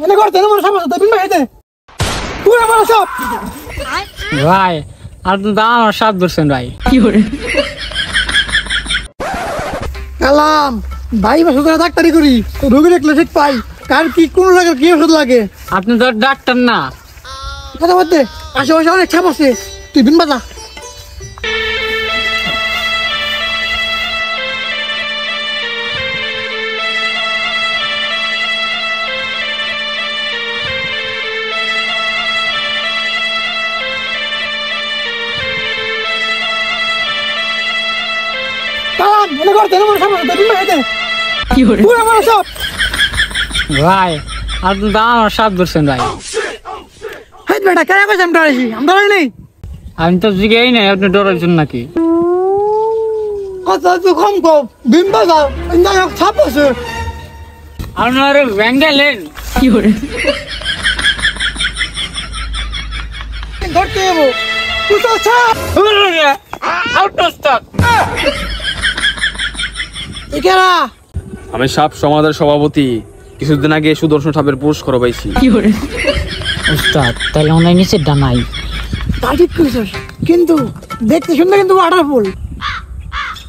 এনে করতে না সব আছে বিন ভাইতে পুরো বড় সব ভাই আর তো আমার সাপ ধরছেন ভাই কি করে কালাম ভাই বা সুতরা ডাক্তারি করি রোগী দেখলে ঠিক পাই কার কি কোন লাগে কি ওষুধ লাগে আপনি তো ডাক্তার না কথা বলতে আশেপাশে অনেক ছাপ আছে তুই বিন বাজা কালাম এনে করতে না সব আছে বিন ভাইতে কি করে পুরো বড় সব ভাই আর তো আমার সাপ ধরছেন ভাই হাই বেটা কেন কইছ আমরা ডরাই নেই আমি তো জিগেই নাই আপনি ডরাইছেন নাকি কথা তো কম কম বিন বাজা ইন্দা ছাপ আছে আপনার ব্যাঙ্গালেন কি করে ধরতে যাবো কুতো ছাপ আউট অফ স্টক একেরা আমি সাপ সমাজের সভাপতি কিছুদিন আগে সুদর্শন সাপের পুরস্কার পাইছি। কি করে উস্তাদ তাহলে অনলাইন নিচে ডানাই তা ঠিক কইছস কিন্তু দেখতে শুনতে কিন্তু ওয়াটারফুল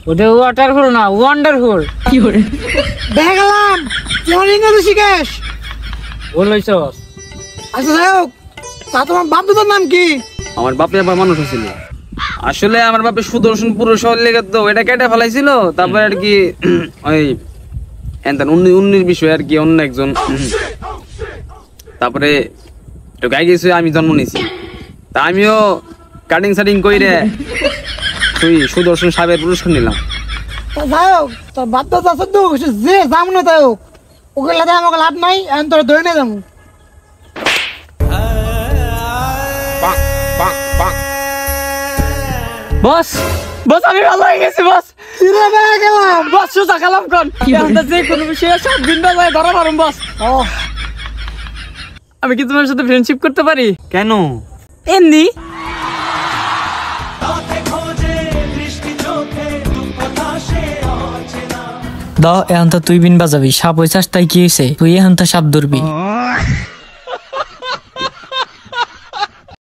ওটা ওয়াটারফুল না ওয়ান্ডারফুল কি করে দেখা গেলাম কেমন ইংরেজি শিখেস বলছ আচ্ছা যাই হোক তা তোমার বাপ দাদার নাম কি আমার বাপে আবার মানুষ ছিল, আসলে আমার বাপে সুদর্শন পুরুষ হওয়ার লেগে তো এটা কেটে ফেলাইছিল, তারপরে আর কি ওই এনতেন উন্নির বিষয় আর কি অন্য একজন তারপরে একটু গাই গেছে আমি জন্ম নিয়েছি, তা আমিও কাটিং সাটিং কইরে তুই সুদর্শন সাহেবের পুরস্কার নিলাম। তা যাই হোক তোর বাপ দাদা সদ্য যে যাম না তাই হোক ওকে লাদে আমাকে লাভ নাই এখন তোর ধরে নিয়ে যাবো। বস বস আমি ভালো হয়ে গেছি বস ফিরে বেড়ে গেলাম বস সোজা কালাম কোন যে কোনো বিষয়ে সব ভিন্ন যায় ধরা পারুম বস। আমি কি তোমার সাথে ফ্রেন্ডশিপ করতে পারি? কেন? এমনি দ এখন তো তুই বিন বাজাবি সাপ হইছাস তাই কি হয়েছে তুই এখন তো সাপ ধরবি।